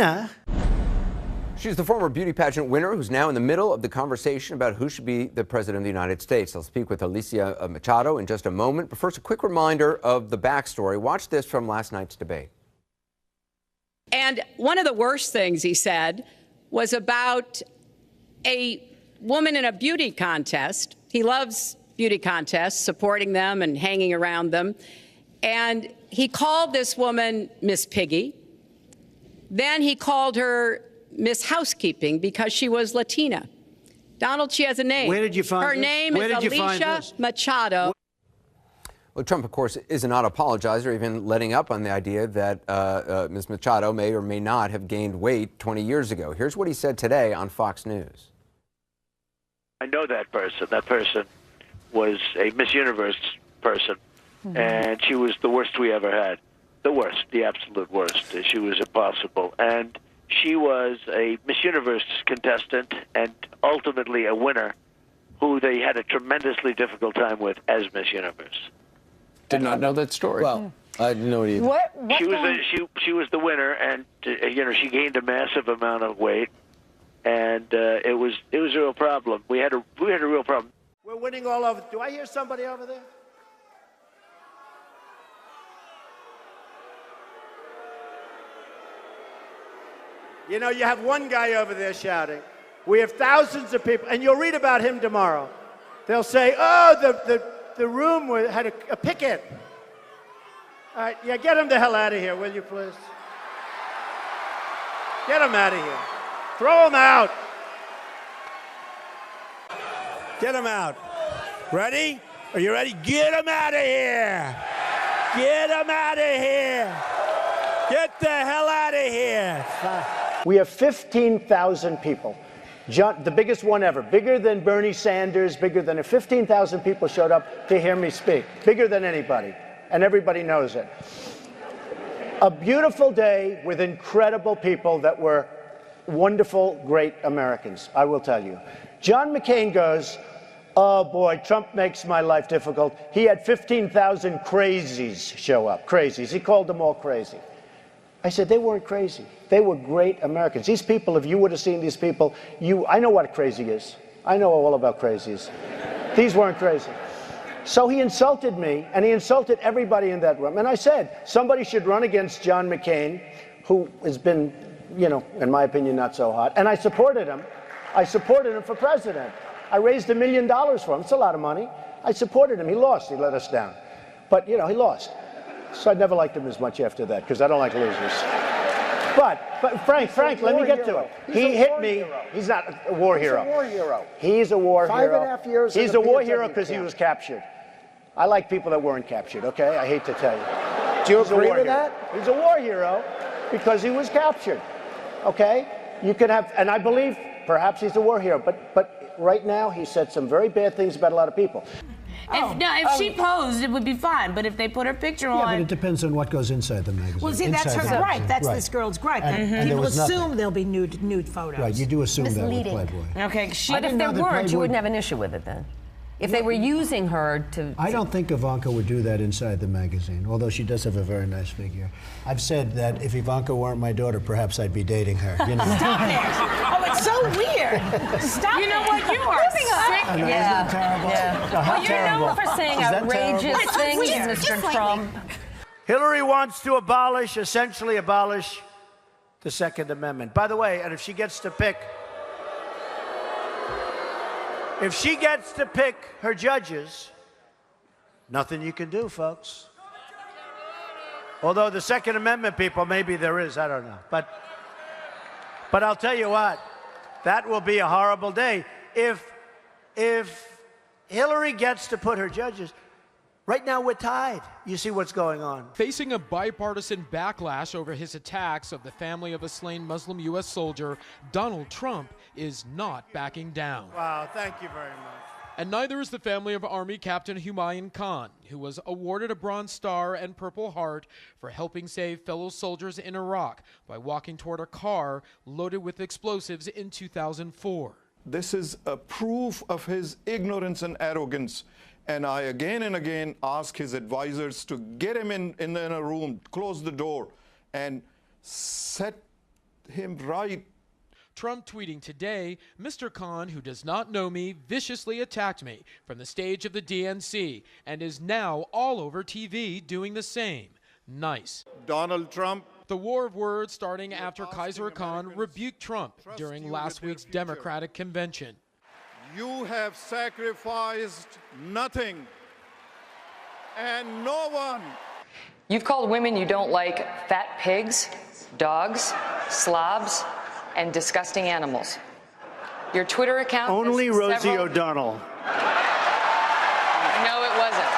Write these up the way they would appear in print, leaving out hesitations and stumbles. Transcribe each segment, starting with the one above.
Latina. She's the former beauty pageant winner who's now in the middle of the conversation about who should be the president of the United States. I'll speak with Alicia Machado in just a moment. But first, a quick reminder of the backstory. Watch this from last night's debate. And one of the worst things he said was about a woman in a beauty contest. He loves beauty contests, supporting them and hanging around them. And he called this woman Miss Piggy. Then he called her Miss Housekeeping because she was Latina. Donald, she has a name. Where did you find her this? name Where is did you find Alicia this? Machado. Well, Trump, of course, is not apologized or even letting up on the idea that Ms. Machado may or may not have gained weight 20 years ago. Here's what he said today on Fox News. I know that person. That person was a Miss Universe person, and she was the worst we ever had. The worst, the absolute worst. She was impossible. And she was a Miss Universe contestant and ultimately a winner who they had a tremendously difficult time with as Miss Universe. Did not know that story. Well, I didn't know it either. She was the winner, and she gained a massive amount of weight, and it was a real problem. We had a real problem. We're winning all over. Do I hear somebody over there? You know, you have one guy over there shouting. We have thousands of people, and you'll read about him tomorrow. They'll say, oh, the room had a picket. All right, yeah, get him the hell out of here, will you, please? Get him out of here. Throw him out. Get him out. Ready? Are you ready? Get him out of here. Get him out of here. Get the hell out of here. We have 15,000 people. The biggest one ever, bigger than Bernie Sanders, bigger than 15,000 people showed up to hear me speak, bigger than anybody, and everybody knows it. A beautiful day with incredible people that were wonderful, great Americans, I will tell you. John McCain goes, oh boy, Trump makes my life difficult. He had 15,000 crazies show up, crazies. He called them all crazy. I said, they weren't crazy. They were great Americans. These people, if you would have seen these people, I know what crazy is. I know all about crazies. These weren't crazy. So he insulted me, and he insulted everybody in that room. And I said, somebody should run against John McCain, who has been, in my opinion, not so hot. And I supported him. I supported him for president. I raised $1 million for him. It's a lot of money. I supported him. He lost. He let us down. But, he lost. So I never liked him as much after that, because I don't like losers. But Frank, let me get to it. He hit me. He's not a war hero. He's a war hero. He's a war hero. 5.5 years. He's a war hero because he was captured. I like people that weren't captured, okay? I hate to tell you. Do you agree with that? He's a war hero because he was captured, okay? You can have, and I believe perhaps he's a war hero, but right now he said some very bad things about a lot of people. If she posed, it would be fine. But if they put her picture on... Yeah, but it depends on what goes inside the magazine. Well, see, that's her gripe. That's this girl's gripe. And people assume there'll be nude photos. Right, you do assume that with Playboy. Okay, but if there weren't, you wouldn't have an issue with it then? If they were using her to... I don't think Ivanka would do that inside the magazine, although she does have a very nice figure. I've said that if Ivanka weren't my daughter, perhaps I'd be dating her. Stop it! Oh, it's so weird. Stop it. You know what? You are sick. I know, isn't that terrible? Yeah. Well, you're known for saying outrageous things, Mr. Trump. Hillary wants to essentially abolish the Second Amendment. By the way, and if she gets to pick her judges, nothing you can do, folks. Although the Second Amendment people, maybe there is, I don't know. But I'll tell you what, that will be a horrible day. If Hillary gets to put her judges, right now we're tied. You see what's going on. Facing a bipartisan backlash over his attacks of the family of a slain Muslim U.S. soldier, Donald Trump is not backing down. Wow, thank you very much. And neither is the family of Army Captain Humayun Khan, who was awarded a Bronze Star and Purple Heart for helping save fellow soldiers in Iraq by walking toward a car loaded with explosives in 2004. This is a proof of his ignorance and arrogance. And I again and again ask his advisors to get him in a room, close the door, and set him right. Trump tweeting today, Mr. Khan, who does not know me, viciously attacked me from the stage of the DNC and is now all over TV doing the same. Nice. Donald Trump. The war of words starting after Kaiser Khan rebuked Trump during last week's Democratic convention. You have sacrificed nothing and no one. You've called women you don't like fat pigs, dogs, slobs, and disgusting animals. Your Twitter account... Only Rosie O'Donnell. No, it wasn't.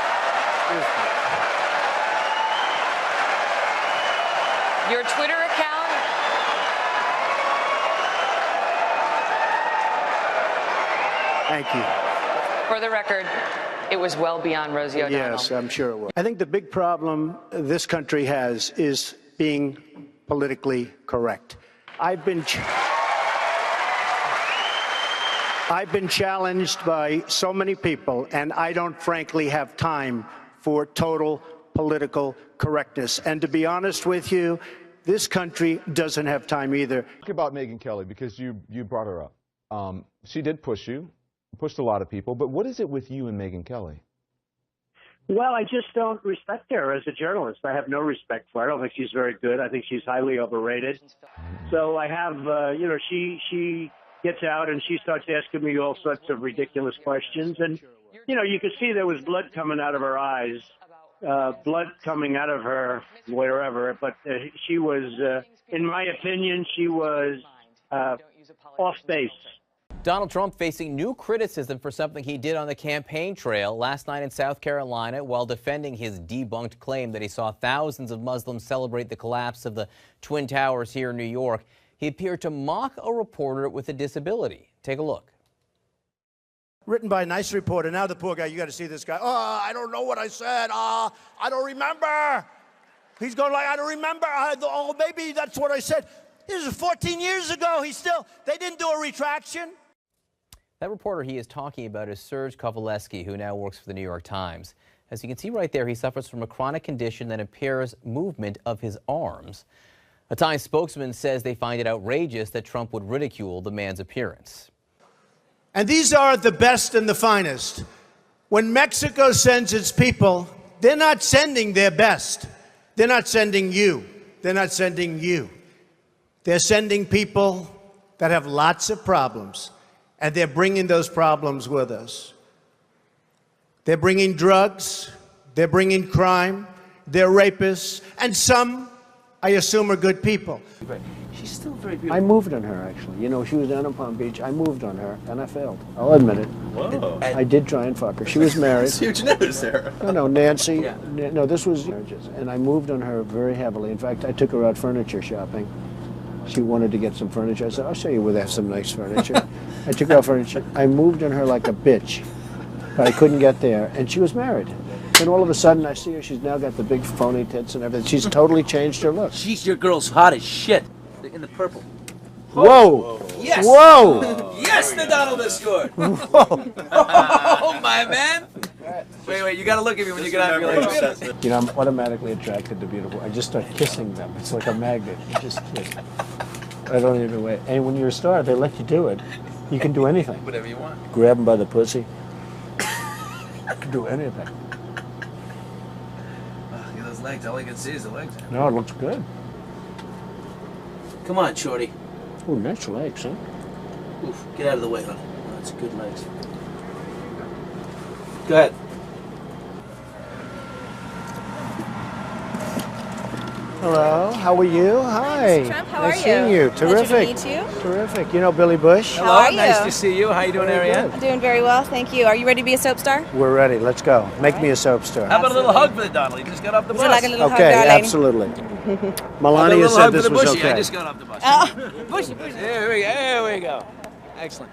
Your Twitter account... Thank you. For the record, it was well beyond Rosie O'Donnell. Yes, I'm sure it was. I think the big problem this country has is being politically correct. I've been challenged by so many people, and I don't frankly have time for total political correctness. And to be honest with you, this country doesn't have time either. Talk about Megyn Kelly, because you brought her up. She did push you, pushed a lot of people, but what is it with you and Megyn Kelly? Well, I just don't respect her as a journalist. I have no respect for her. I don't think she's very good. I think she's highly overrated. So I have, she gets out and she starts asking me all sorts of ridiculous questions. And, you could see there was blood coming out of her eyes, blood coming out of her wherever. But she was, in my opinion, she was off base. Donald Trump facing new criticism for something he did on the campaign trail last night in South Carolina while defending his debunked claim that he saw thousands of Muslims celebrate the collapse of the Twin Towers here in New York. He appeared to mock a reporter with a disability. Take a look. Written by a nice reporter. Now the poor guy, you got to see this guy. Oh, I don't know what I said. I don't remember. He's going like, I don't remember. Oh, maybe that's what I said. This was 14 years ago. They didn't do a retraction. That reporter he is talking about is Serge Kovaleski, who now works for the New York Times. As you can see right there, he suffers from a chronic condition that impairs movement of his arms. A Times spokesman says they find it outrageous that Trump would ridicule the man's appearance. And these are the best and the finest. When Mexico sends its people, they're not sending their best. They're not sending you. They're not sending you. They're sending people that have lots of problems. And they're bringing those problems with us. They're bringing drugs, they're bringing crime, they're rapists, and some, I assume, are good people. She's still very beautiful. I moved on her, actually. She was down in Palm Beach. I moved on her, and I failed. I'll admit it. Whoa. I did try and fuck her. She was married. That's huge news there. No, Nancy. Yeah. No, this was marriages. And I moved on her very heavily. In fact, I took her out furniture shopping. She wanted to get some furniture. I said, I'll show you where they have some nice furniture. I took out furniture. I moved on her like a bitch, but I couldn't get there. And she was married. Then all of a sudden, I see her. She's now got the big phony tits and everything. She's totally changed her look. Jeez, your girl's hot as shit. In the purple. Whoa! Yes! Whoa! Yes, the Donald has scored! Whoa! Oh, my man! Wait, you gotta look at me when you get out of your like, I'm automatically attracted to beautiful. I just start kissing them. It's like a magnet. You just kiss. I don't even wait. And when you're a star, they let you do it. You can do anything. Whatever you want. Grab them by the pussy. You can do anything. Look at those legs. All I can see is the legs. No, it looks good. Come on, shorty. Oh, nice legs, huh? Oof, get out of the way, honey. That's good legs. Go ahead. Hello, how are you? Hi. Mr. Trump, how nice are you? seeing you. Terrific. Pleasure to meet you. Terrific. You know Billy Bush? How are you? Nice to see you. How you doing, Ariane? I'm doing very well, thank you. Are you ready to be a soap star? We're ready. Let's go. Make me a soap star. How about a little hug for the Donald? He just got off the bus. Would you like a little Okay, hug, darling? absolutely. Melania said this was okay. I just got off the bus. Bushy. Here we go. Excellent.